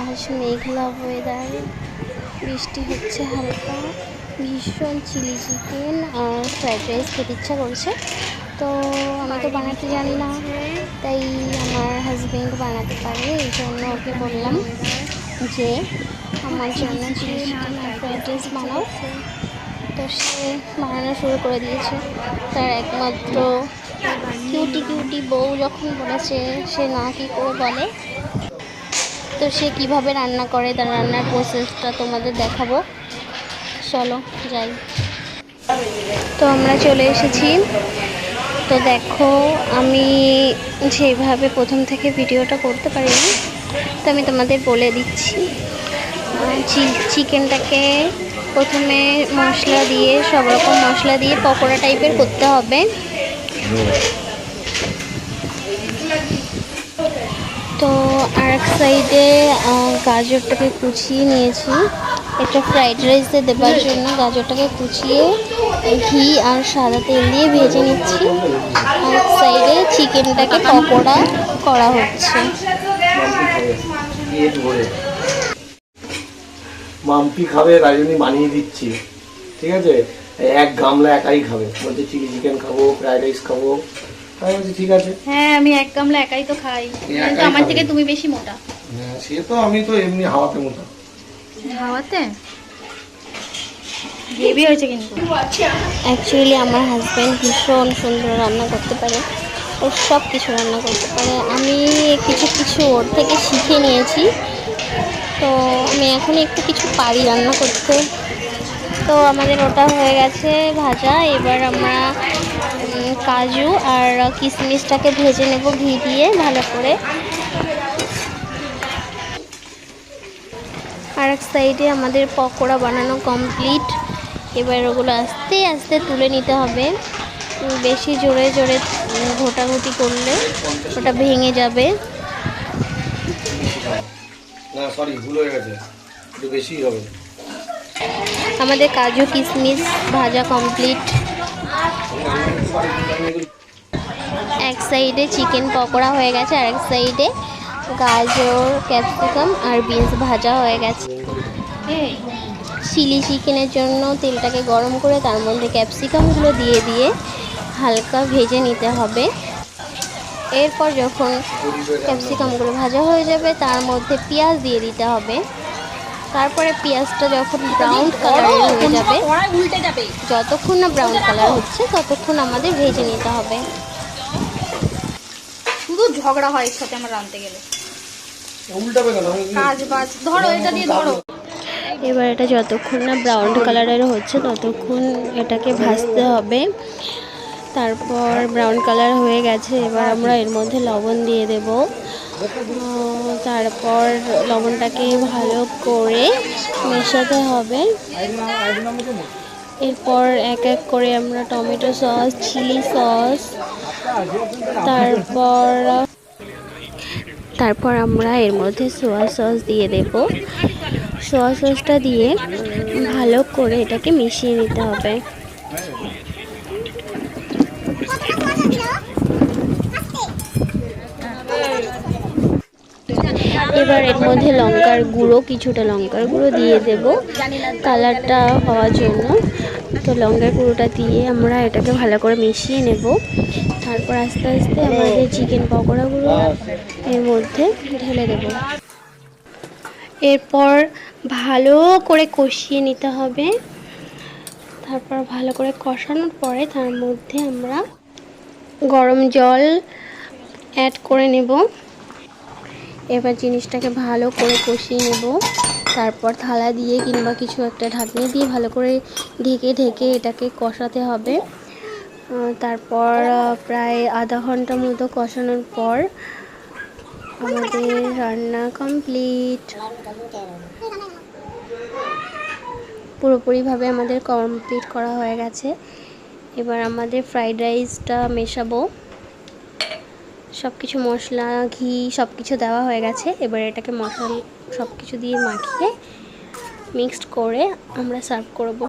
আজ মেঘলা ওয়েদার, বৃষ্টি হচ্ছে হালকা। ভীষণ চিলি চিকেন আর ফ্রাইড রাইস খেতে ইচ্ছা করছে। তো আমি তো বানাতে জানি না, তাই আমার হাজব্যান্ড বানাতে পারে। এই জন্য ওকে বললাম যে আমার জন্য চিলি চিকেন আর ফ্রাইড রাইস বানাও। তো সে বানানো শুরু করে দিয়েছে। তার একমাত্র কিউটি কিউটি বউ যখন বলেছে, সে না কি করে বলে। তো সে কিভাবে রান্না করে, তার রান্নার প্রসেসটা তোমাদের দেখাবো। চলো যাই। তো আমরা চলে এসেছি। তো দেখো, আমি যেভাবে প্রথম থেকে ভিডিওটা করতে পারিনি, তো আমি তোমাদের বলে দিচ্ছি। চিকেনটাকে প্রথমে মশলা দিয়ে, সব রকম মশলা দিয়ে পকোড়া টাইপের করতে হবে। তো আর এক সাইডে গাজরটাকে কুচিয়ে নিয়েছি। একটা ফ্রাইড রাইসে দেবার জন্য গাজরটাকে কুচিয়ে ঘি আর সাদা তেল দিয়ে ভেজে নিচ্ছি। আর এক সাইডে চিকেনটাকে পকোড়া করা হচ্ছে। মাম্পি খাবে, তাই জন্য বানিয়ে দিচ্ছি। ঠিক আছে, এক গামলা একাই খাবে। বলছে চিলি চিকেন খাবো, ফ্রাইড রাইস খাবো। তাই বলছি ঠিক আছে। হ্যাঁ, আমি এক গামলা একাই তো খাই, কিন্তু আমার থেকে তুমি বেশি মোটা। হ্যাঁ, সে তো আমি তো এমনি হাওয়াতে মোটা। হাওয়াতে হেভি হয়েছে কিন্তু। অ্যাকচুয়ালি আমার হাজব্যান্ড ভীষণ সুন্দর রান্না করতে পারে, ও সব কিছু রান্না করতে পারে। আমি কিছু কিছু ওর থেকে শিখে নিয়েছি। তো আমি এখন একটু কিছু পারি রান্না করতে। তো আমাদের ওটা হয়ে গেছে ভাজা। এবার আমরা কাজু আর কিশমিশটাকে ভেজে নেব ঘি দিয়ে ভালো করে। আর এক সাইডে আমাদের পকোড়া বানানো কমপ্লিট। এবার ওগুলো আস্তে আস্তে তুলে নিতে হবে। বেশি জোরে জোরে ঘোটাঘুটি করলে ওটা ভেঙে যাবে। না সরি, ভুল হয়ে গেছে, একটু বেশি হবে। আমাদের কাজু কিশমিশ ভাজা কমপ্লিট। এক সাইডে চিকেন পকোড়া হয়ে গেছে, আর এক সাইডে গাজর, ক্যাপসিকাম আর বিনস ভাজা হয়ে গেছে। চিলি চিকেনের জন্য তেলটাকে গরম করে তার মধ্যে ক্যাপসিকামগুলো দিয়ে দিয়ে হালকা ভেজে নিতে হবে। এরপর যখন ক্যাপসিকামগুলো ভাজা হয়ে যাবে, তার মধ্যে পেঁয়াজ দিয়ে দিতে হবে। তারপরে পেঁয়াজটা যখন ব্রাউন কালার হয়ে যাবে, যতক্ষণ না ব্রাউন কালার হচ্ছে ততক্ষণ আমাদের ভেজে নিতে হবে। শুধু ঝগড়া হয় এর সাথে আমার রাঁধতে গেলে। কাজ বাজ ধরো, এটা দিয়ে ধরো। এবার এটা যতক্ষণ না ব্রাউন কালারের হচ্ছে ততক্ষণ এটাকে ভাজতে হবে। তারপর ব্রাউন কালার হয়ে গেছে, এবার আমরা এর মধ্যে লবণ দিয়ে দেব। তারপর লবণটাকে ভালো করে মেশাতে হবে। এরপর এক এক করে আমরা টমেটো সস, চিলি সস, তারপর আমরা এর মধ্যে সোয়া সস দিয়ে দেব। সোয়া সসটা দিয়ে ভালো করে এটাকে মিশিয়ে নিতে হবে। এবার এর মধ্যে লঙ্কার গুঁড়ো, কিছুটা লঙ্কার গুঁড়ো দিয়ে দেব কালারটা হওয়ার জন্য। তো লঙ্কার গুঁড়োটা দিয়ে আমরা এটাকে ভালো করে মিশিয়ে নেব। তারপর আস্তে আস্তে আমাদের চিকেন পকোড়াগুলো এর মধ্যে ঢেলে দেব। এরপর ভালো করে কষিয়ে নিতে হবে। তারপর ভালো করে কষানোর পরে তার মধ্যে আমরা গরম জল অ্যাড করে নেব। এবার জিনিসটাকে ভালো করে কষিয়ে নেব। তারপর থালা দিয়ে কিংবা কিছু একটা ঢাকনি দিয়ে ভালো করে ঢেকে ঢেকে এটাকে কষাতে হবে। তারপর প্রায় আধা ঘন্টা মতো কষানোর পর আমাদের রান্না কমপ্লিট। পুরোপুরিভাবে আমাদের কমপ্লিট করা হয়ে গেছে। এবার আমাদের ফ্রাইড রাইসটা মেশাবো। সব কিছু মশলা, ঘি সব কিছু দেওয়া হয়ে গেছে। এবার এটাকে মশলা সব কিছু দিয়ে মাখিয়ে মিক্সড করে আমরা সার্ভ করব।